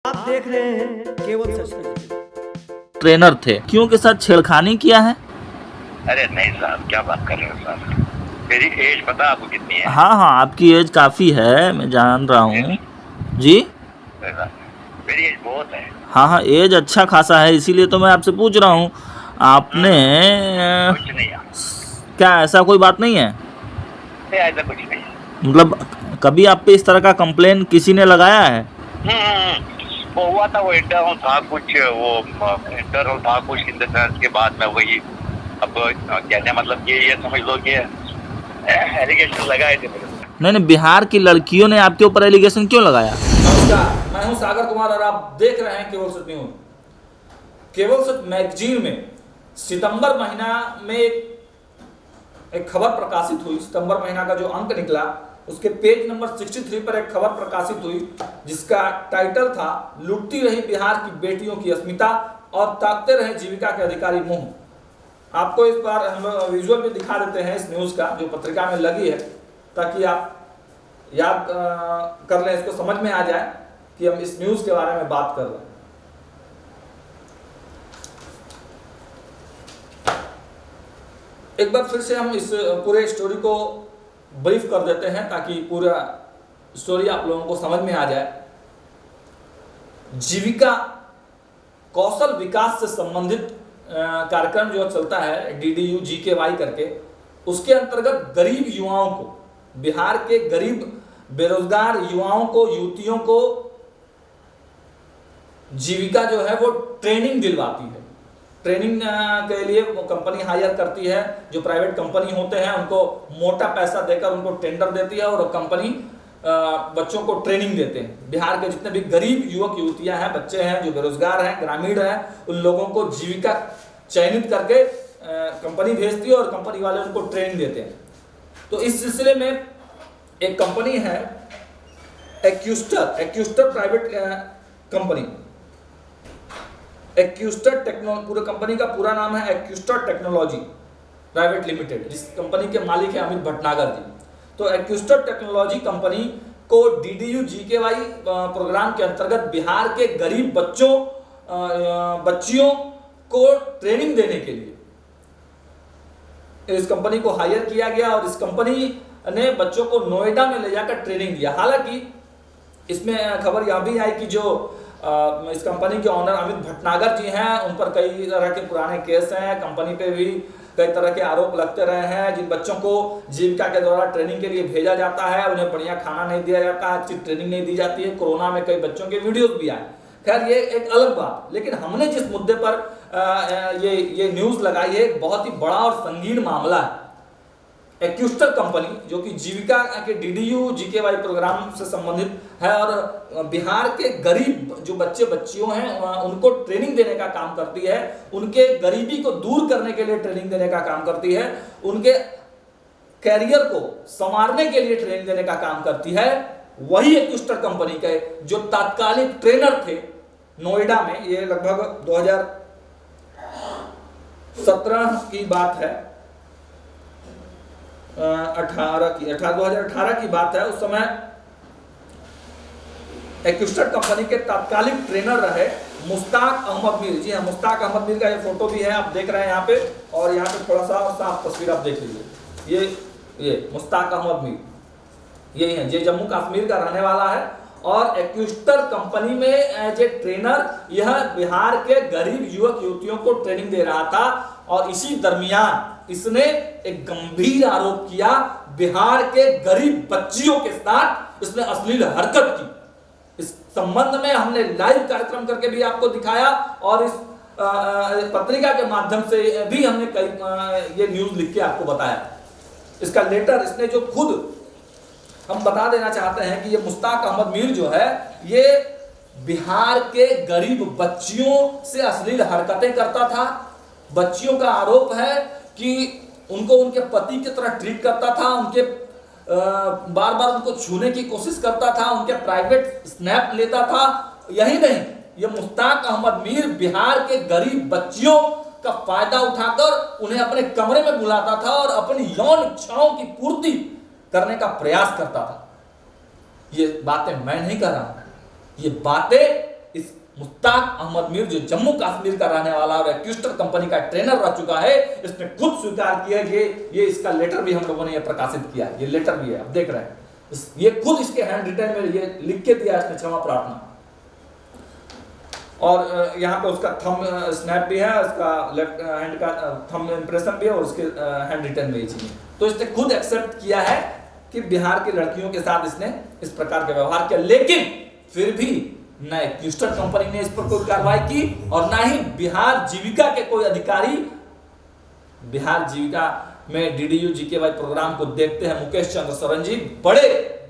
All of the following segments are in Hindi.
आप देख रहे हैं केवल सच। ट्रेनर थे, क्यों के साथ छेड़खानी किया है? अरे नहीं साहब, क्या बात कर रहे हो साहब? मेरी एज पता आपको कितनी है? हाँ हाँ, आपकी एज काफ़ी है, मैं जान रहा हूँ जी। मेरी एज बहुत है। हाँ हाँ, एज अच्छा खासा है, इसीलिए तो मैं आपसे पूछ रहा हूँ। आपने कुछ नहीं है। क्या ऐसा कोई बात नहीं है? नहीं, ऐसा कुछ नहीं है। मतलब कभी आप पे इस तरह का कंप्लेन किसी ने लगाया है? वो हुआ था, वो इंटरनल था कुछ, वो इंटरनल था कुछ इन द सेंस के बाद में वही, अब कहने मतलब ये समझ लो कि एलिगेशन लगाए थे मेरे ऊपर। नहीं, बिहार की लड़कियों ने आपके ऊपर एलिगेशन क्यों लगाया? नमस्कार, मैं हूं सागर कुमार और आप देख रहे हैं केवल सच न्यूज। केवल सच मैगजीन में सितंबर महीना में एक खबर प्रकाशित हुई। सितंबर महीना का जो अंक निकला उसके पेज नंबर 63 पर एक खबर प्रकाशित हुई जिसका टाइटल था लूटती रही बिहार की बेटियों की अस्मिता और ताकते रहे जीविका के अधिकारी मुंह। आपको इस बार हम विजुअल में दिखा देते हैं इस न्यूज़ का जो पत्रिका में लगी है, ताकि आप याद कर लें, इसको समझ में आ जाए कि हम इस न्यूज़ के बारे में बात कर रहे हैं। एक बार फिर से हम इस पूरे स्टोरी को ब्रीफ कर देते हैं ताकि पूरा स्टोरी आप लोगों को समझ में आ जाए। जीविका कौशल विकास से संबंधित कार्यक्रम जो चलता है DDU GKY करके, उसके अंतर्गत गरीब युवाओं को, बिहार के गरीब बेरोजगार युवाओं को, युवतियों को जीविका जो है वो ट्रेनिंग दिलवाती है। ट्रेनिंग के लिए वो कंपनी हायर करती है, जो प्राइवेट कंपनी होते हैं उनको मोटा पैसा देकर उनको टेंडर देती है और कंपनी बच्चों को ट्रेनिंग देते हैं। बिहार के जितने भी गरीब युवक युवतियां हैं, बच्चे हैं जो बेरोजगार हैं, ग्रामीण हैं, उन लोगों को जीविका चयनित करके कंपनी भेजती है और कंपनी वाले उनको ट्रेनिंग देते हैं। तो इस सिलसिले में एक कंपनी है एक्यूस्टर प्राइवेट कंपनी, एक्यूस्टर टेक्नोलॉजी, पूरे कंपनी का पूरा नाम है एक्यूस्टर टेक्नोलॉजी प्राइवेट लिमिटेड, जिस कंपनी के मालिक है अमित भटनागर जी। तो एक्यूस्टर टेक्नोलॉजी कंपनी को DDU GKY प्रोग्राम के अंतर्गत बिहार के गरीब बच्चियों को ट्रेनिंग देने के लिए इस कंपनी को हायर किया गया और इस कंपनी ने बच्चों को नोएडा में ले जाकर ट्रेनिंग दिया। हालांकि इसमें खबर यह भी आई कि जो इस कंपनी के ऑनर अमित भटनागर जी हैं, उन पर कई तरह के पुराने केस हैं, कंपनी पे भी कई तरह के आरोप लगते रहे हैं। जिन बच्चों को जीविका के द्वारा ट्रेनिंग के लिए भेजा जाता है उन्हें बढ़िया खाना नहीं दिया जाता, अच्छी ट्रेनिंग नहीं दी जाती है। कोरोना में कई बच्चों के वीडियोस भी आए। खैर ये एक अलग बात, लेकिन हमने जिस मुद्दे पर ये न्यूज़ लगाई है एक बहुत ही बड़ा और संगीन मामला है। एक्यूस्टर कंपनी जो कि जीविका के DDU GKY प्रोग्राम से संबंधित है और बिहार के गरीब जो बच्चे बच्चियों हैं उनको ट्रेनिंग देने का काम करती है, उनके गरीबी को दूर करने के लिए ट्रेनिंग देने का काम करती है, उनके कैरियर को संवारने के लिए ट्रेनिंग देने का काम करती है। वही एक्यूस्टर कंपनी के जो तात्कालिक ट्रेनर थे नोएडा में, ये लगभग 2017 की बात है, 2018 की बात है। उस समय एक्यूस्टर कंपनी के तात्कालिक ट्रेनर रहे मुश्ताक अहमद मीर जी। हाँ, मुश्ताक अहमद मीर का ये फोटो भी है, आप देख रहे हैं यहाँ पे, और यहाँ पे थोड़ा सा साफ तस्वीर आप देख लीजिए। ये मुश्ताक अहमद मीर यही है, ये जम्मू कश्मीर का रहने वाला है और एक्यूस्टर कंपनी में एज ए ट्रेनर यह बिहार के गरीब युवक युवतियों को ट्रेनिंग दे रहा था। और इसी दरमियान इसने एक गंभीर आरोप किया, बिहार के गरीब बच्चियों के साथ इसने अश्लील हरकत की। इस संबंध में हमने लाइव कार्यक्रम करके भी आपको दिखाया और इस पत्रिका के माध्यम से भी हमने कई ये न्यूज लिख के आपको बताया। इसका लेटर इसने जो खुद हम बता देना चाहते हैं कि ये मुश्ताक अहमद मीर जो है ये बिहार के गरीब बच्चियों से अश्लील हरकतें करता था। बच्चियों का आरोप है कि उनको उनके पति की तरह ट्रीट करता था, उनके बार बार उनको छूने की कोशिश करता था, उनके प्राइवेट स्नैप लेता था। यही नहीं, ये मुश्ताक अहमद मीर बिहार के गरीब बच्चियों का फायदा उठाकर उन्हें अपने कमरे में बुलाता था और अपनी यौन इच्छाओं की पूर्ति करने का प्रयास करता था। ये बातें मैं नहीं कर रहा हूं, ये बातें इस मुश्ताक अहमद मीर जो जम्मू कश्मीर का रहने वाला और एक्यूस्टर कंपनी का ट्रेनर रह चुका है, इसने खुद स्वीकार किया कि ये इसका लेटर भी हम लोगों ने ये प्रकाशित किया, ये लेटर भी है, आप देख रहे हैं। ये खुद इसके हैंड रिटन में ये लिख के दिया इसने क्षमा प्रार्थना। और यहाँ पे उसका थंब स्नैप भी है, उसका लेफ्ट हैंड का थंब इंप्रेशन भी है और उसके हैंड रिटन में ये चीज। तो इसने खुद एक्सेप्ट किया है कि बिहार की लड़कियों के साथ इसने इस प्रकार के व्यवहार किया, लेकिन फिर भी न एक्यूस्टर कंपनी ने इस पर कोई कार्रवाई की और ना ही बिहार जीविका के कोई अधिकारी बिहार जीविका में डीडीयू जीकेवाई प्रोग्राम को देखते हैं मुकेश चंद्र सरन जी बड़े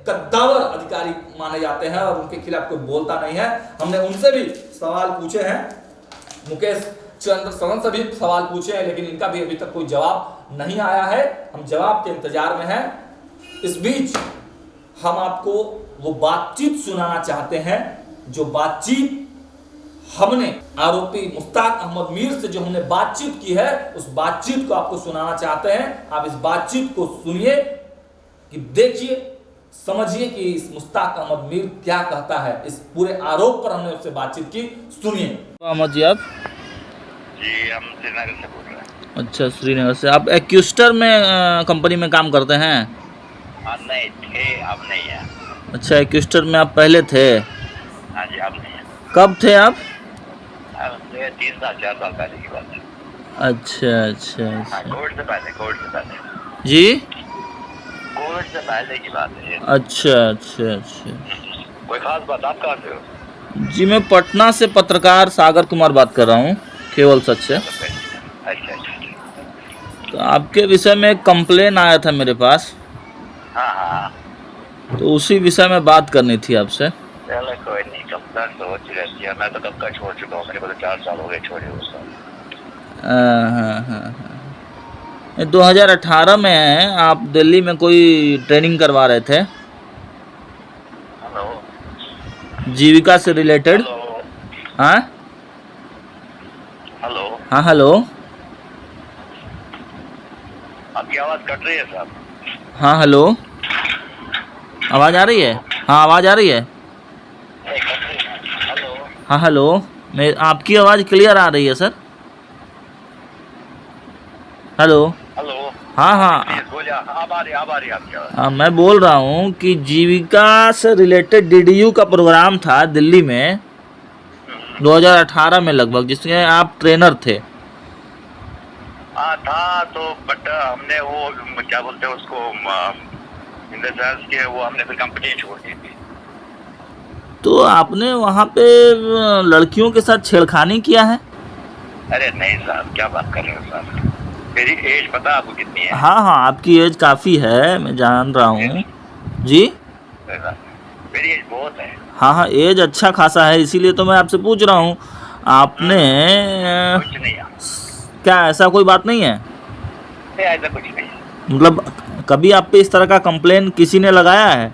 कद्दावर अधिकारी माने जाते हैं और उनके खिलाफ कोई बोलता नहीं है। हमने उनसे भी सवाल पूछे हैं, मुकेश चंद्र सरन से भी सवाल पूछे हैं, लेकिन इनका भी अभी तक कोई जवाब नहीं आया है। हम जवाब के इंतजार में हैं। इस बीच हम आपको वो बातचीत सुनाना चाहते हैं जो बातचीत हमने आरोपी मुश्ताक अहमद मीर से जो हमने बातचीत की है, उस बातचीत को आपको सुनाना चाहते हैं। आप इस बातचीत को सुनिए, कि देखिए, समझिए कि इस मुश्ताक अहमद मीर क्या कहता है। इस पूरे आरोप पर हमने उससे बातचीत की, सुनिए। अहमद जी, आप जी हम श्रीनगर से बोल रहे हैं। अच्छा, श्रीनगर से। आप एक्यूस्टर में कंपनी में काम करते हैं? नहीं थे, अब नहीं है। अच्छा, एक्यूस्टर में आप पहले थे? हाँ जी, अब नहीं है। कब थे आप? 3 साल 4 साल पहले की बात है। अच्छा अच्छा अच्छा। कोविड से पहले जी, कोविड से पहले की बात है। अच्छा अच्छा अच्छा। कोई खास बात? आप कहाँ से हो? जी, मैं पटना से पत्रकार सागर कुमार बात कर रहा हूँ, केवल सच से। अच्छा अच्छा। तो आपके विषय में एक कंप्लेन आया था मेरे पास, हाँ हाँ, तो उसी विषय में बात करनी थी आपसे। चलो कोई नहीं, कब तक सोच रहती है। मैं तो कब का छोड़ चुका हूँ, मेरे को तो 4 साल हो गए छोड़े हुए। हाँ हाँ हाँ। 2018 में आप दिल्ली में कोई ट्रेनिंग करवा रहे थे हेलो, जीविका से रिलेटेड? हेलो, हाँ हेलो, हाँ, हेलो। आपकी आवाज़ कट रही है साहब। हाँ, हेलो, आवाज़ आ रही है? हाँ, आवाज़ आ रही है। हेलो, हाँ, हेलो, मैं आपकी आवाज़ क्लियर आ रही है सर। हेलो। हेलो, हाँ हाँ प्लीज बोलिए। अब आ रही आपकी आवाज़। हाँ, मैं बोल रहा हूँ कि जीविका से रिलेटेड डीडीयू का प्रोग्राम था दिल्ली में 2018 में लगभग, जिसमें आप ट्रेनर थे। हाँ था, तो बट हमने वो क्या बोलते हैं उसको, इन द सेंस के वो हमने फिर कंपनी छोड़ दी थी। तो आपने वहाँ पे लड़कियों के साथ छेड़खानी किया है? अरे नहीं साहब, क्या बात कर रहे हो साहब? मेरी एज पता आपको कितनी है? हाँ हाँ, आपकी एज काफ़ी है, मैं जान रहा हूँ जी। मेरी एज बहुत है। हाँ हाँ, एज अच्छा खासा है, इसीलिए तो मैं आपसे पूछ रहा हूँ। आपने कुछ नहीं है। क्या ऐसा कोई बात नहीं है? नहीं, ऐसा कुछ नहीं है। मतलब कभी आप पे इस तरह का कंप्लेन किसी ने लगाया है?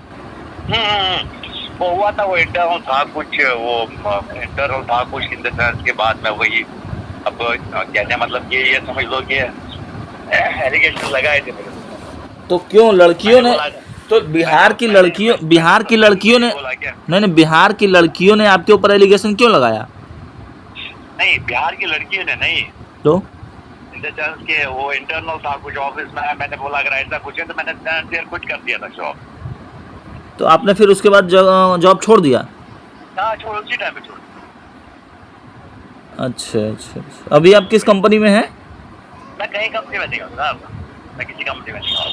वो हुआ था, वो इंटरनल था कुछ, वो इंटरनल था कुछ इन द सेंस के बाद में वही, अब कहने मतलब ये समझ लो कि एलिगेशन लगाए थे मेरे को। तो क्यों लड़कियों ने, तो बिहार की लड़कियों ने नहीं, बिहार की लड़कियों ने आपके ऊपर एलिगेशन क्यों लगाया? नहीं, बिहार की लड़कियों ने नहीं, तो इन द सेंस के वो इंटरनल था कुछ ऑफिस में। मैंने बोला अगर ऐसा कुछ है तो मैंने कुछ कर दिया था जॉब। तो आपने फिर उसके बाद जॉब छोड़ दिया? हाँ, छोड़, उसी टाइम पे छोड़। अच्छा अच्छा अच्छा। अभी आप किस कंपनी में हैं? मैं कहीं कंपनी में नहीं हूँ साहब, मैं किसी कंपनी में नहीं हूँ।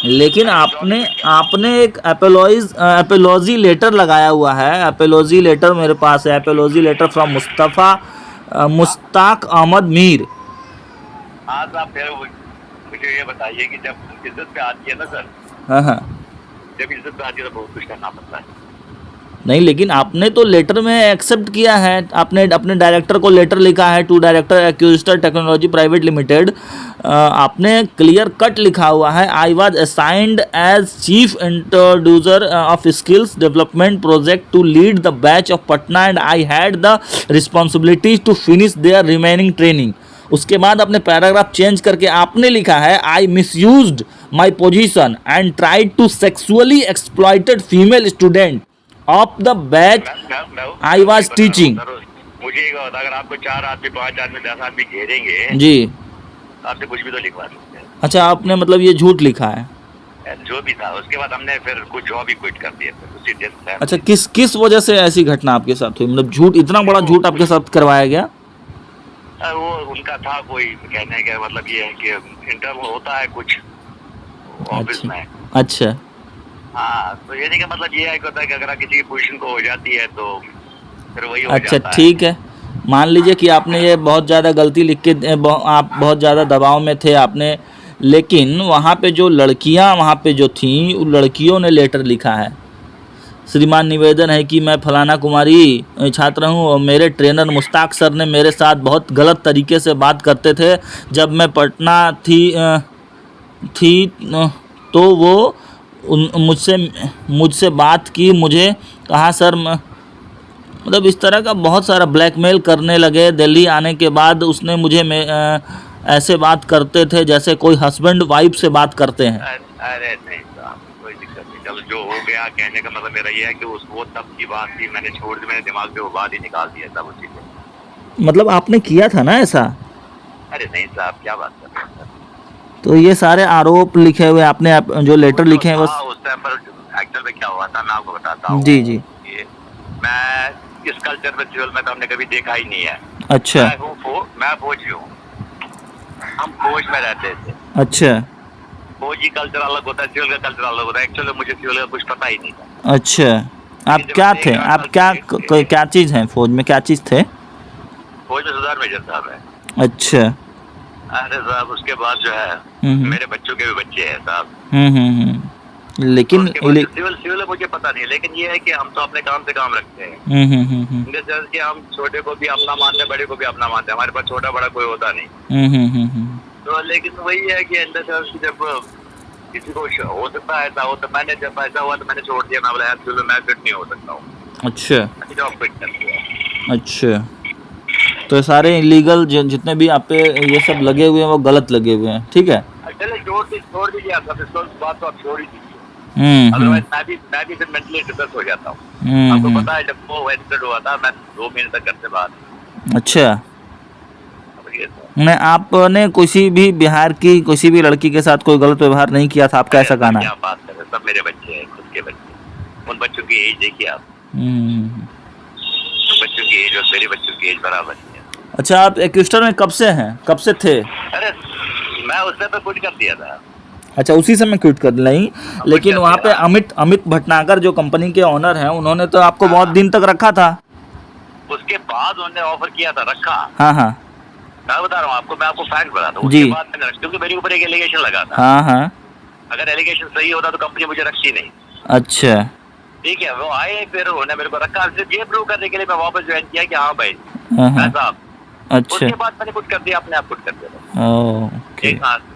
लेकिन आपने एक एपोलॉजी लेटर लगाया हुआ है। एपोलॉजी लेटर मेरे पास है, apology letter from Mushtaq Ahmad Mir. हाँ साहब, फिर मुझे ये बताइए कि जब इज्जत पे आती है ना सर, हाँ हाँ, जब इज्जत पे आती है तो बहुत कुछ करना पड़ता है। नहीं, लेकिन आपने तो लेटर में एक्सेप्ट किया है, आपने अपने डायरेक्टर को लेटर लिखा है, to director Acuster technology private limited. आपने क्लियर कट लिखा हुआ है, I was assigned as chief introducer of skills development project to lead the batch of Patna and I had the responsibility to finish their remaining training. उसके बाद अपने पैराग्राफ चेंज करके आपने लिखा है, I misused my position and tried to sexually exploited female student of the batch I was teaching. मुझे एक बात, अगर आपको 4 आदमी 5 आदमी 10 आदमी घेरेंगे जी। आपसे कुछ भी तो लिखवा सकते हैं। अच्छा, आपने मतलब ये झूठ लिखा है? जो भी था उसके बाद हमने फिर कुछ जॉब ही क्विट कर दिया फिर उसी दिन। अच्छा, किस वजह से ऐसी घटना आपके साथ हुई? मतलब झूठ, इतना बड़ा झूठ आपके साथ करवाया गया? वो उनका था कोई कहने का मतलब ये है कि इंटरव्यू होता है कुछ ऑफिस में। अच्छा। हाँ, तो ये नहीं कि मतलब ये है कि होता है कि अगर किसी की पोजीशन को हो जाती है तो फिर वही हो अच्छा, जाता है। ठीक है। मान लीजिए कि आपने ये बहुत ज़्यादा गलती लिख के आप बहुत ज़्यादा दबाव में थे आपने, लेकिन वहाँ पे जो लड़कियाँ वहाँ पे जो थीं उन लड़कियों ने लेटर लिखा है, श्रीमान निवेदन है कि मैं फलाना कुमारी छात्र हूँ और मेरे ट्रेनर मुश्ताक सर ने मेरे साथ बहुत गलत तरीके से बात करते थे। जब मैं पटना थी तो वो मुझसे बात की, मुझे कहा सर मतलब इस तरह का बहुत सारा ब्लैकमेल करने लगे। दिल्ली आने के बाद उसने मुझे ऐसे बात करते थे जैसे कोई हस्बैंड वाइफ से बात करते हैं। अरे नहीं साहब, कोई दिक्कत नहीं। चलो जो हो गया, कहने का मतलब मेरा ये है कि वो तब की बात थी, मैंने छोड़ दी, मेरे दिमाग से वो बात ही निकाल दिया था उसी को। मतलब आपने किया था ना ऐसा? अरे नहीं साहब, क्या बात कर रहे हैं? तो ये सारे आरोप लिखे हुए आपने जो लेटर लिखे हैं बस। उस टाइम पर एक्चुअल में क्या हुआ था मैं आपको बताता हूँ। जी जी। मैं इस कल्चर फेस्टिवल में तो हमने कभी देखा ही नहीं है। अच्छा। मैं फौजी हूँ, हम फौज में रहते थे। अच्छा। फौजी कल्चर अलग होता है, सिविल का कल्चर अलग होता है। एक्चुअली मुझे सिविल का कुछ पता ही नहीं था। अच्छा, आप क्या थे? आप क्या चीज़ हैं फौज में? क्या चीज़ थे? फौज में सरदार मेजर साहब है। अच्छा। अरे साहब, उसके बाद जो है मेरे बच्चों के भी बच्चे हैं साहब। लेकिन सिविल मुझे पता नहीं, लेकिन ये है कि हम तो अपने काम से काम रखते हैं। कि हम छोटे को भी अपना मानते हैं, बड़े को भी अपना मानते हैं। हमारे पास छोटा बड़ा कोई होता नहीं। तो लेकिन वही है कि जब किसी को हो सकता है ऐसा हो, तो मैंने जब ऐसा हुआ तो मैंने छोड़ दिया। मैं बोला यार सिविल में मैं फिट नहीं हो सकता हूँ। अच्छा। जॉब फिट कर दिया। अच्छा, तो सारे इलीगल जितने भी आप पे ये सब लगे हुए हैं वो गलत लगे हुए हैं, ठीक है? चले छोड़ दीजिए आप, बात तो आप छोड़ ही दीजिए। अदरवाइज मैं भी फिर मेंटली डिप्रेस हो जाता हूँ। आपको पता है जब वो एक्सीडेंट हुआ था मैं 2 महीने तक घर से बाहर। अच्छा। नहीं, आपने किसी भी बिहार की किसी भी लड़की के साथ कोई गलत व्यवहार नहीं किया था, आपका ऐसा कहना है? क्या बात कर रहे हैं, सब मेरे बच्चे हैं, खुद के बच्चे। उन बच्चों की एज देखिए आप। बच्चों की एज और मेरे बच्चों की एज बराबर है। अच्छा, आप एक्विस्टर में कब से हैं? कब से थे? अरे मैं उस समय क्विट कर दिया था। अच्छा, उसी समय क्विट कर नहीं, लेकिन वहाँ पे अमित भटनागर जो कंपनी के ऑनर हैं उन्होंने तो आपको बहुत दिन तक रखा था। उसके बाद उन्होंने ऑफर किया था, रखा। हाँ। मैं बता रहा हूँ आपको, मैं आपको फैक्ट बताता हूँ। उसके बाद मैंने क्योंकि मेरे ऊपर एक एलिगेशन लगा था। हाँ। अगर एलिगेशन सही होता तो कंपनी मुझे रखती नहीं। अच्छा। ठीक है, वो आए फिर उन्होंने मेरे को रखा, सिर्फ ये प्रूव करने के लिए मैं वापस ज्वाइन किया कि हाँ भाई साहब। अच्छा। उसके बाद मैंने कुछ कर दिया, अपने आप कुछ कर दिया।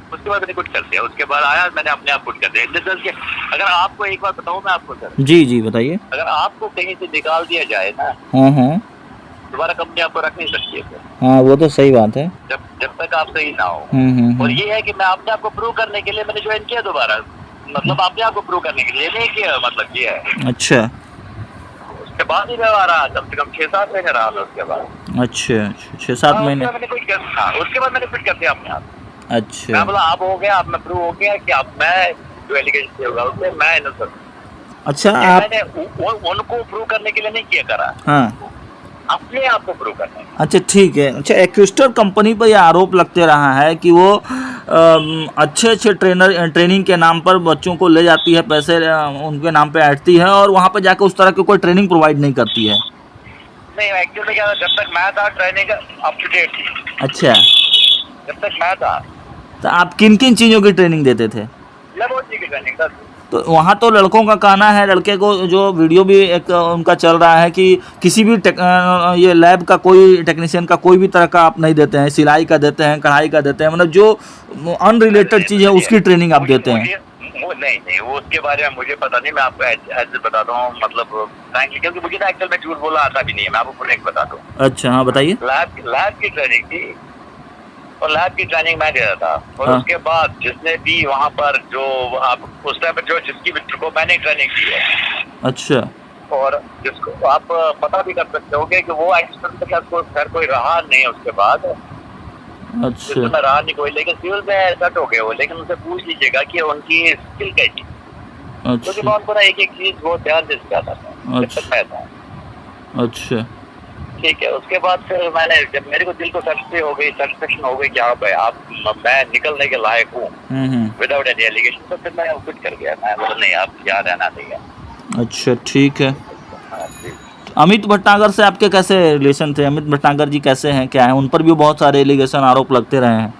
उसके बाद मैंने कुछ कर दिया, उसके बाद आया मैंने अपने आप कुछ कर दिया। अगर आपको एक बात बताऊँ मैं आपको सर। जी बताइए। अगर आपको कहीं से निकाल दिया जाए ना, दोबारा कंपनी आपको रख नहीं सकती है। हाँ, वो तो सही बात है। जब तक आप सही ना हो। और ये है कि मैं अपने आप को प्रूव करने के लिए मैंने ज्वाइन किया दोबारा, मतलब अपने आप को प्रूव करने के लिए नहीं किया, मतलब ये है। अच्छा। उसके बाद ही मैं आ रहा, कम से कम 6-7 महीने रहा था उसके बाद। अच्छा, 6-7 महीने। उसके बाद मैंने कुछ कर दिया अपने आप। अच्छा। मैं बोला अब हो गया, अब मैं प्रूव हो गया कि अब मैं जो एलिगेशन होगा उसमें मैं इनोसेंट। अच्छा, मैंने उनको प्रूव करने के लिए नहीं किया करा। हाँ, अपने आप को प्रूव करना है। अच्छा, ठीक है। अच्छा, एक्विस्टर कंपनी पर यह आरोप लगते रहा है कि वो अच्छे ट्रेनिंग के नाम पर बच्चों को ले जाती है, पैसे उनके नाम पे ऐंठती है और वहाँ पे जाकर उस तरह की कोई ट्रेनिंग प्रोवाइड नहीं करती है। नहीं, एक्चुअली क्या था, जब तक मैं था ट्रेनिंग अप टू डेट थी। अच्छा। जब तक मैं था तो आप किन किन चीज़ों की ट्रेनिंग देते थे? लेबोरेटरी की ट्रेनिंग था। तो वहाँ तो लड़कों का कहना है, लड़के को जो वीडियो भी एक उनका चल रहा है कि किसी भी ये लैब का कोई टेक्नीशियन का कोई भी तरह का आप नहीं देते हैं, सिलाई का देते हैं, कढ़ाई का देते हैं, मतलब जो अनरिलेटेड चीज़ है उसकी ट्रेनिंग आप देते हैं। नहीं, वो उसके बारे में मुझे पता नहीं। मैं आपको ऐसे बताता हूँ, मतलब फ्रैंकली, क्योंकि मुझे ना एक्चुअल में झूठ बोला आता भी नहीं है। मैं आपको पूरा एक बताता हूँ। अच्छा, हाँ, बताइए। लैब की ट्रेनिंग थी और लैब की ट्रेनिंग मैं दे रहा था। और उसके बाद जिसने भी वहाँ पर जो आप उस टाइम पर जो जिसकी को मैंने ट्रेनिंग दी है। अच्छा। और जिसको आप पता भी कर सकते होगे कि वो एक्सीडेंट के साथ खैर कोई रहा नहीं उसके बाद, अच्छा जिसमें रहा नहीं कोई, लेकिन सिविल में सेट हो गए वो। लेकिन उनसे पूछ लीजिएगा कि उनकी स्किल कैसी, क्योंकि अच्छा मैं उनको ना एक एक चीज बहुत ध्यान से सिखाता था जब तक मैं था। अच्छा ठीक है, उसके बाद फिर मैंने, जब मेरे को दिल को सेटिस्फेक्शन हो गई कि हाँ भाई आप, मैं निकलने के लायक हूँ विदाउट एनी एलिगेशन, तो फिर मैं कुछ कर गया। मैं बोला नहीं, आप यहाँ रहना नहीं है। अच्छा ठीक है। हाँ जी। अमित भटनागर से आपके कैसे रिलेशन थे? अमित भटनागर जी कैसे हैं, क्या है? उन पर भी बहुत सारे एलिगेशन आरोप लगते रहे हैं।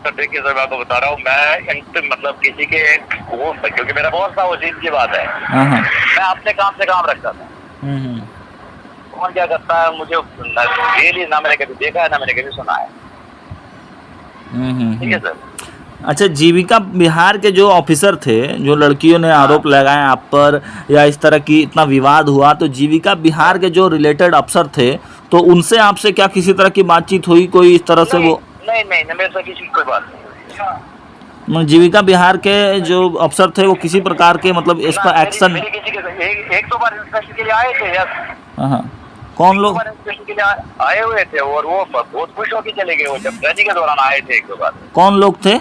तो देखिए सर, मैं आपको बता रहा हूँ, मैं मतलब किसी के वो, क्योंकि मेरा बॉस था, वो चीज की बात है, हाँ हाँ मैं अपने काम से काम रखता था। कौन क्या करता है मुझे रियली ना मैंने कभी देखा है ना मैंने कभी सुना है। ठीक है सर। अच्छा, जीविका बिहार के जो ऑफिसर थे, जो लड़कियों ने आरोप लगाए आप पर या इस तरह की इतना विवाद हुआ, तो जीविका बिहार के जो रिलेटेड अफसर थे, तो उनसे आपसे क्या किसी तरह की बातचीत हुई कोई इस तरह से? नहीं, वो नहीं नहीं नहीं, मेरे से किसी की कोई बात नहीं। जीविका बिहार के जो अफसर थे वो किसी प्रकार के मतलब इस ना, पर एक्शन? मेरी किसी के एक दो बार इंस्पेक्शन के लिए आए थे यार। हाँ, कौन लोग? इंस्पेक्शन के लिए आए हुए थे और वो बहुत खुश होकर चले गए। वो जब ट्रेनिंग के दौरान आए थे एक दो बार। कौन लोग थे?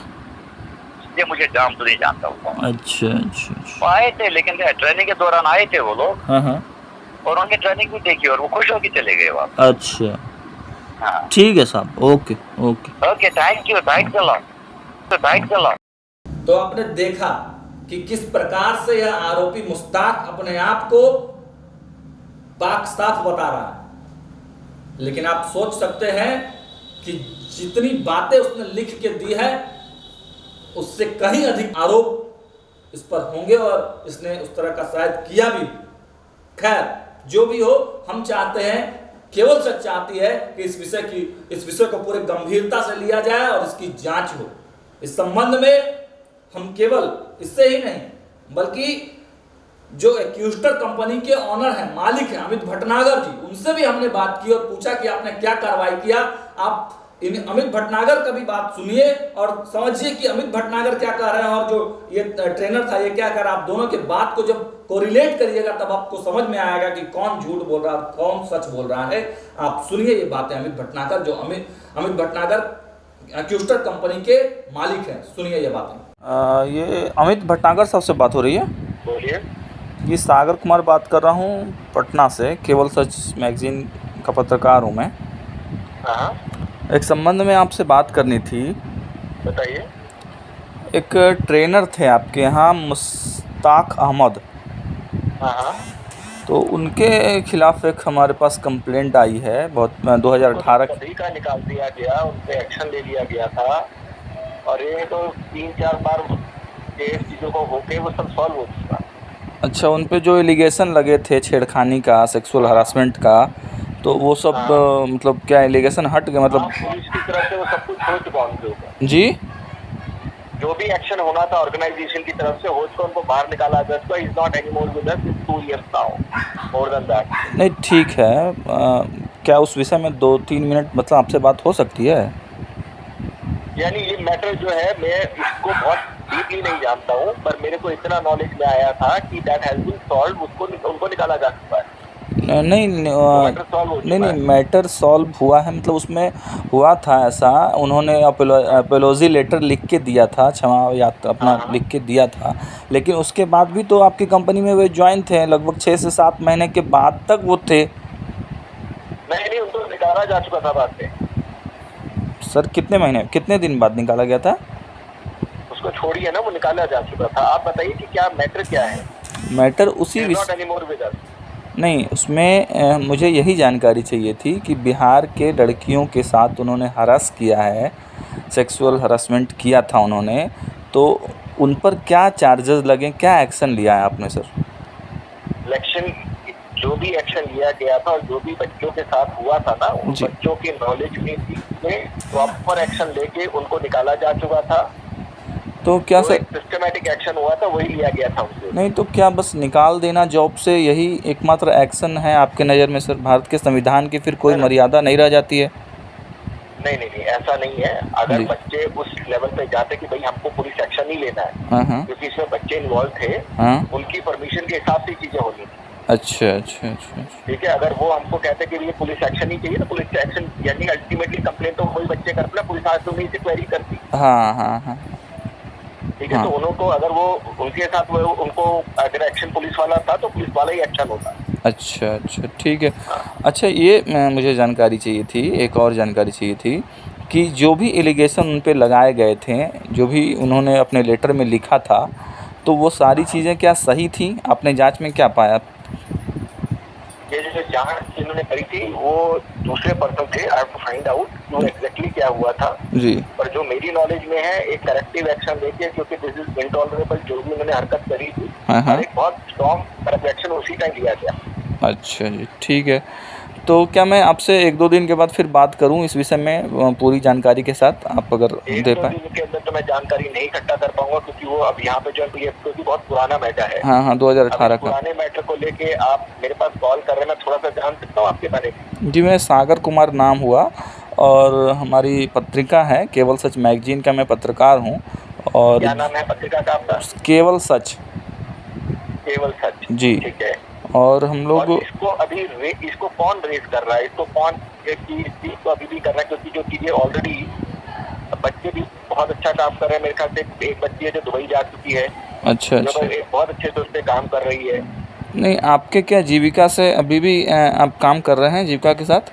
ये मुझे नाम तो नहीं जानता हूँ। अच्छा अच्छा वो आए थे, लेकिन ट्रेनिंग के दौरान आए थे वो लोग, हाँ हाँ और उनकी ट्रेनिंग भी देखी और वो खुश होकर चले गए वापस। अच्छा हाँ, ठीक है साहब, okay okay okay, thank you, thanks a lot. तो आपने देखा कि किस प्रकार से यह आरोपी मुश्ताक अपने आप को पाक साफ बता रहा है, लेकिन आप सोच सकते हैं कि जितनी बातें उसने लिख के दी है उससे कहीं अधिक आरोप इस पर होंगे और इसने उस तरह का शायद किया भी। खैर जो भी हो, हम चाहते हैं, केवल सच चाहती है कि इस विषय को पूरे गंभीरता से लिया जाए और इसकी जांच हो। इस संबंध में हम केवल इससे ही नहीं बल्कि जो एक्यूस्टर कंपनी के ऑनर हैं, मालिक हैं अमित भटनागर जी, उनसे भी हमने बात की और पूछा कि आपने क्या कार्रवाई किया। आप इन अमित भटनागर का भी बात सुनिए और समझिए कि अमित भटनागर क्या कह रहे हैं और जो ये ट्रेनर था ये क्या कह रहा है। आप दोनों के बात को जब कोरिलेट करिएगा तब आपको समझ में आएगा कि कौन झूठ बोल रहा है, कौन सच बोल रहा है। आप सुनिए ये बातें अमित भटनागर, जो अमित भटनागर एक्यूस्टर कंपनी के मालिक हैं, सुनिए ये बातें। ये अमित भटनागर साहब से बात हो रही है? बोलिए। ये सागर कुमार बात कर रहा हूँ पटना से, केवल सच मैगजीन का पत्रकार हूँ मैं। हाँ, एक संबंध में आपसे बात करनी थी। बताइए। एक ट्रेनर थे आपके यहाँ, मुश्ताक अहमद, हाँ, तो उनके खिलाफ एक हमारे पास कंप्लेंट आई है, बहुत 2018 सभी का निकाल दिया गया, उन पे एक्शन ले लिया गया था और ये तो 3-4 बार केस चीज़ों को होके वो सब सॉल्व हो चुका। अच्छा, उन पे जो एलिगेशन लगे थे छेड़खानी का, सेक्सुअल हरासमेंट का, तो वो सब मतलब क्या एलिगेशन हट गए? मतलब पुलिस की तरफ से वो सब कुछ हो चुका उनके ऊपर। जी, जो भी एक्शन होना था ऑर्गेनाइजेशन की तरफ से हो चुका, उनको बाहर निकाला जा चुका। Is not any more with us, 2 years now, more than that. नहीं ठीक है, क्या उस विषय में 2-3 मिनट मतलब आपसे बात हो सकती है? यानी ये मैटर जो है, मैं इसको बहुत डीपली नहीं जानता हूँ, पर मेरे को इतना नॉलेज में आया था कि दैट हैज बीन सॉल्व, उनको निकाला जा चुका है। नहीं नहीं, मैटर सॉल्व हुआ है, मतलब उसमें हुआ था ऐसा, उन्होंने अपोलॉजी लेटर लिख के दिया था, क्षमा याद अपना लिख के दिया था, लेकिन उसके बाद भी तो आपकी कंपनी में वे ज्वाइन थे, लगभग 6 से 7 महीने के बाद तक वो थे। नहीं, उनको निकाला जा चुका था बाद में। सर कितने दिन बाद निकाला गया था? उसको छोड़िए ना, वो निकाला जा चुका था। आप बताइए कि क्या मैटर क्या है। मैटर उसी नहीं, उसमें मुझे यही जानकारी चाहिए थी कि बिहार के लड़कियों के साथ उन्होंने हरास किया है, सेक्सुअल हरासमेंट किया था उन्होंने, तो उन पर क्या चार्जेस लगे, क्या एक्शन लिया है आपने सर? इलेक्शन जो भी एक्शन लिया गया था और जो भी बच्चों के साथ हुआ था ना, उन बच्चों की नॉलेज में प्रॉपर एक्शन लेके उनको निकाला जा चुका था। तो क्या सर सिस्टमैटिक एक्शन हुआ था, वही लिया गया था उनसे। नहीं तो क्या बस निकाल देना जॉब से यही एकमात्र एक्शन है आपके नज़र में सर? भारत के संविधान की फिर कोई मर्यादा नहीं रह जाती है? नहीं नहीं नहीं, ऐसा नहीं है। अगर जी। बच्चे उस लेवल पे जाते कि भाई हमको पुलिस एक्शन नहीं लेना है, हाँ हाँ क्योंकि इसमें बच्चे इन्वॉल्व थे, हाँ। उनकी परमिशन के हिसाब से चीजें होनी थी। अच्छा अच्छा अच्छा अच्छा। ठीक है, अगर वो हमको कहते कि ये पुलिस एक्शन ही चाहिए तो पुलिस एक्शन, यानी अल्टीमेटली कंप्लेंट तो वही बच्चे करते ना, पुलिस आज तो उन्हीं से क्वेरी करती। हाँ हाँ हाँ ठीक है, हाँ। तो उनको अगर वो उनके साथ वो उनको अगर एक्शन पुलिस वाला था तो पुलिस वाला ही एक्शन होता। अच्छा अच्छा ठीक है। अच्छा ये मुझे जानकारी चाहिए थी, एक और जानकारी चाहिए थी कि जो भी एलिगेशन उन पे लगाए गए थे, जो भी उन्होंने अपने लेटर में लिखा था, तो वो सारी चीज़ें क्या सही थी? आपने जांच में क्या पाया? ये जो जांच इन्होंने करी थी वो दूसरे पर्सन थे, I have to find out वो एग्जैक्टली क्या हुआ था। जी। पर जो मेरी नॉलेज में है, एक करेक्टिव एक्शन लेके, क्योंकि दिस इज इनटॉलरेबल जो भी उन्होंने हरकत करी थी, हाँ हाँ। और एक बहुत स्ट्रॉन्ग करेक्टिव एक्शन उसी टाइम लिया गया। अच्छा जी ठीक है। तो क्या मैं आपसे 1-2 दिन के बाद फिर बात करूं इस विषय में पूरी जानकारी के साथ, आप अगर एक दे दो पाएँ? दिन के अंदर तो मैं जानकारी नहीं इकट्ठा कर पाऊंगा, क्योंकि वो अब यहाँ पे जो है ये क्योंकि बहुत पुराना मैटर है। हाँ हाँ, अब 2018 इस का। पुराने मैटर को लेके आप मेरे पास कॉल कर रहे हैं, मैं थोड़ा सा जान सकता हूँ आपके बारे में? जी, मैं सागर कुमार नाम हुआ, और हमारी पत्रिका है केवल सच मैगजीन का, मैं पत्रकार हूँ। और क्या नाम है पत्रिका का आपका? केवल सच। केवल सच। जी। ठीक है। और हम और लोग इसको अभी इसको कौन रेस कर रहा है, इसको कौन इस चीज को अभी भी कर रहा है? क्योंकि जो चीजें ऑलरेडी बच्चे भी बहुत अच्छा काम कर रहे हैं, मेरे ख्याल से एक बच्ची है जो दुबई जा चुकी है, अच्छा जो अच्छा। एक बहुत अच्छे से उस पर काम कर रही है। नहीं, आपके क्या जीविका से अभी भी आप काम कर रहे हैं, जीविका के साथ?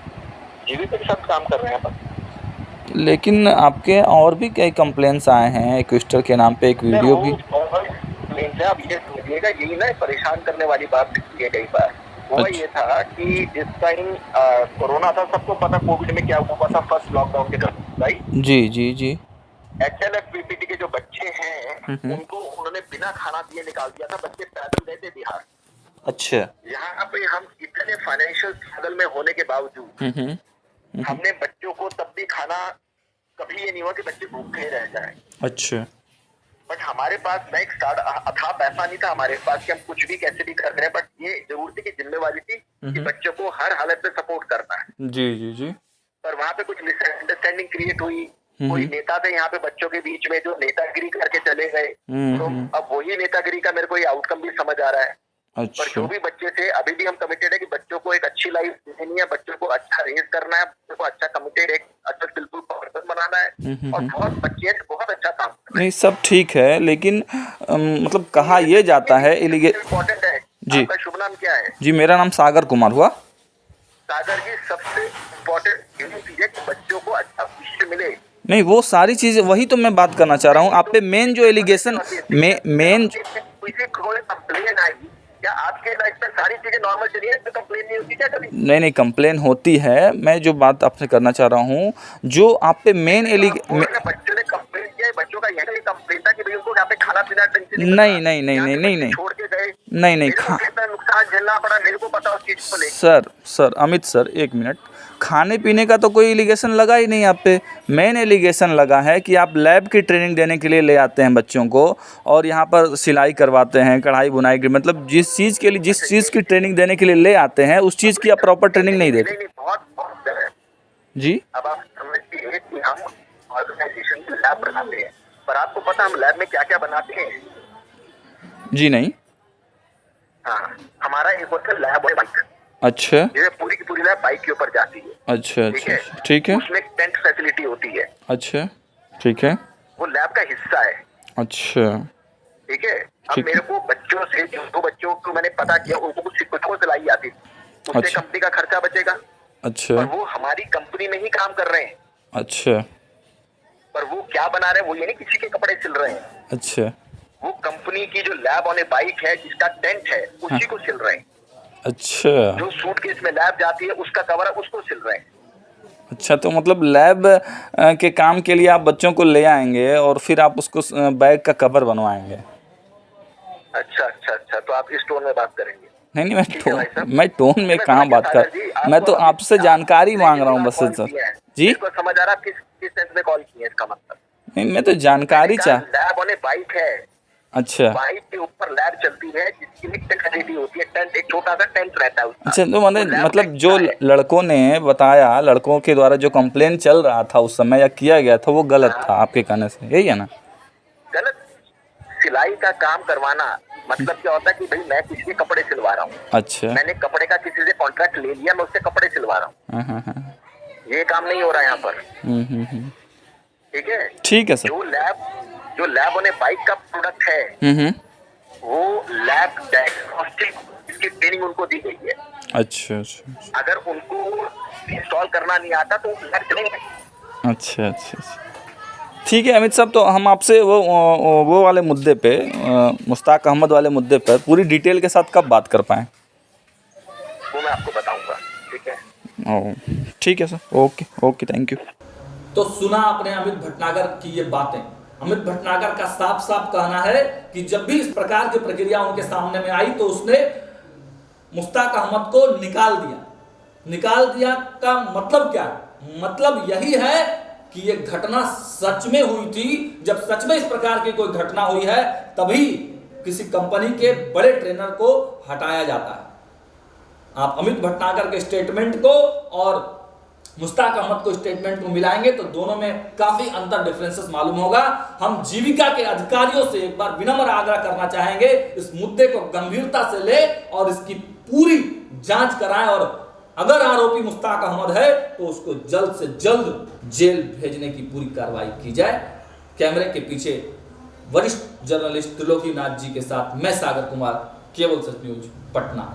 जीविका के साथ काम कर रहे हैं अपन। लेकिन आपके और भी कई कंप्लेंट्स आए हैं एक्विस्टर के नाम पे, एक सर वीडियो वो भी। आप ये समझिएगा, यही ना परेशान करने वाली बात दिखती है कई बार। हुआ अच्छा। ये था कि जिस टाइम कोरोना था, सबको पता कोविड में क्या हुआ था फर्स्ट लॉकडाउन के दौरान, राइट? जी जी जी। HLF PPT के जो बच्चे हैं उनको उन्होंने बिना खाना दिए निकाल दिया था। बच्चे पैदल गए थे बिहार। अच्छा। यहाँ पे हम इतने फाइनेंशियल स्ट्रगल में होने के बावजूद हमने बच्चों को तब भी खाना, कभी ये नहीं हुआ कि बच्चे भूखे रह जाएं। अच्छा। बट हमारे पास ना एक अथाह पैसा नहीं था हमारे पास कि हम कुछ भी कैसे भी कर रहे हैं, बट ये जरूर थी कि जिम्मेवारी थी कि बच्चों को हर हालत में सपोर्ट करना है। जी जी जी। पर वहां पे कुछ मिसअंडरस्टैंडिंग क्रिएट हुई। कोई नेता थे यहाँ पे बच्चों के बीच में जो नेतागिरी करके चले गए, तो अब वही नेतागिरी का मेरे को ये आउटकम भी समझ आ रहा है। पर अच्छा। जो भी बच्चे थे, अभी भी हम कमिटेड है कि बच्चों को एक अच्छी लाइफ देनी है, बच्चों को अच्छा रेज करना है, बच्चों को अच्छा कमिटेड एक अच्छा बिल्कुल पर्सन बनाना है, और बहुत बच्चे बहुत अच्छा काम कर रहे हैं। नहीं, सब ठीक है, लेकिन मतलब कहा ये जाता है इम्पोर्टेंट है। जी। आपका शुभ नाम क्या है? जी, मेरा नाम सागर कुमार हुआ। सागर जी, सबसे इम्पोर्टेंट यही चीज है कि बच्चों को अच्छा भविष्य मिले। नहीं, वो सारी चीज़ें वही तो मैं बात करना चाह रहा हूँ। आप पे मेन जो एलिगेशन मेन कोई कंप्लेन आई क्या आपके लाइफ में? सारी चीजें नॉर्मल चली है तो कंप्लेन नहीं होती क्या कभी? नहीं कंप्लेन होती है। मैं जो बात आपसे करना चाह रहा हूँ, जो आप पे मेन बच्चों ने कंप्लेन किया है, बच्चों का यही कंप्लेन था कि भाई उनको यहाँ पे खाना पीना ढंग से नहीं नहीं मिल नहीं नहीं रहा। नहीं नहीं नहीं छोड़ के गए। नहीं नहीं मेरे को कितना नुकसान झेलना पड़ा मेरे को पता उस चीज को लेकर। सर अमित सर, एक मिनट। खाने पीने का तो कोई एलिगेशन लगा ही नहीं आप पे। मेन एलिगेशन लगा है कि आप लैब की ट्रेनिंग देने के लिए ले आते हैं बच्चों को, और यहाँ पर सिलाई करवाते हैं, कढ़ाई बुनाई की, मतलब जिस चीज़ के लिए जिस चीज़ की ट्रेनिंग देने के लिए ले आते हैं उस चीज़ की आप प्रॉपर ट्रेनिंग नहीं देते। नहीं, बहुत है। जी। अब आप समझिए कि हम ऑर्गेनाइजेशन की लैब बनाते हैं, पर आपको पता हम लैब में क्या क्या बनाते हैं? जी नहीं। हाँ, हमारा एक होता है लैब बाइक। अच्छा ये पूरी की पूरी लैब बाइक के ऊपर जाती है। अच्छा अच्छा ठीक है। उसमें टेंट फैसिलिटी होती है। अच्छा ठीक है। वो लैब का हिस्सा है। अच्छा ठीक है। अब ठीक मेरे को बच्चों से जो दो बच्चों को मैंने पता किया उनको कुछ को सिलाई आती, उससे अच्छा। कंपनी का खर्चा बचेगा। अच्छा पर वो हमारी कंपनी में ही काम कर रहे हैं। अच्छा पर वो क्या बना रहे हैं, वो ये नहीं किसी के कपड़े सिल रहे हैं। अच्छा वो कंपनी की जो लैब ऑन ए बाइक है, जिसका टेंट है, उसी को सिल रहे हैं। अच्छा जो सूटकेस में लैब जाती है उसका कवर है, उसको सिल रहे हैं। अच्छा, तो मतलब लैब के काम के लिए आप बच्चों को ले आएंगे और फिर आप उसको बैग का कवर बनवाएंगे? अच्छा, तो आप इस टोन में बात करेंगे? नहीं नहीं, मैं टोन में कहाँ बात कर, मैं तो आपसे जानकारी मांग रहा हूँ बस सर। जी इसको समझ आ रहा है? किस सेंस में कॉल किए इसका मतलब? नहीं, मैं तो जानकारी चाह। लैब ऑन ए बाइक है। अच्छा बाइक के ऊपर लैब चलती है जिसकी एक फैसिलिटी होती है, टेंट, एक छोटा सा टेंट रहता है उसका। अच्छा, तो मैंने लैब मतलब में जो क्या है? लड़कों ने बताया, लड़कों के द्वारा जो कंप्लेन चल रहा था उस समय या किया गया था वो गलत था आपके कहने से, यही है ना? गलत। सिलाई का काम करवाना मतलब क्या होता है कि भाई मैं किसी के कपड़े सिलवा रहा हूँ, अच्छा। मैंने कपड़े का किसी से कॉन्ट्रैक्ट ले लिया, मैं उससे कपड़े सिलवा रहा हूँ, हाँ। ये काम नहीं हो रहा है यहाँ पर। हम्म। ठीक है, ठीक है सर। जो लैब उन्हें बाइक का प्रोडक्ट है हम्म। वो लैब डायग्नोस्टिक की ट्रेनिंग उनको दी गई है। अच्छा। अगर उनको इंस्टॉल करना नहीं आता तो लैब चलेंगे। अच्छा। ठीक है अमित साहब, तो हम आपसे वो वाले मुद्दे पे, मुश्ताक अहमद वाले मुद्दे पर पूरी डिटेल के साथ कब बात कर पाएँ? वो मैं आपको बताऊंगा। ठीक है, ठीक है सर, ओके, थैंक यू। तो सुना आपने अमित भटनागर की ये बातें। अमित भटनागर का साफ साफ कहना है कि जब भी इस प्रकार की प्रक्रिया उनके सामने में आई तो उसने मुश्ताक अहमद को निकाल दिया का मतलब क्या? मतलब यही है कि ये घटना सच में हुई थी। जब सच में इस प्रकार की कोई घटना हुई है तभी किसी कंपनी के बड़े ट्रेनर को हटाया जाता है। आप अमित भटनागर के स्टेटमेंट को और मुश्ताक अहमद को स्टेटमेंट को मिलाएंगे तो दोनों में काफी अंतर, डिफरेंसेस मालूम होगा। हम जीविका के अधिकारियों से एक बार विनम्र आग्रह करना चाहेंगे, इस मुद्दे को गंभीरता से ले और इसकी पूरी जांच कराएं और अगर आरोपी मुश्ताक अहमद है तो उसको जल्द से जल्द जेल भेजने की पूरी कार्रवाई की जाए। कैमरे के पीछे वरिष्ठ जर्नलिस्ट त्रिलोकी नाथ जी के साथ मैं सागर कुमार, केवल सच न्यूज, पटना।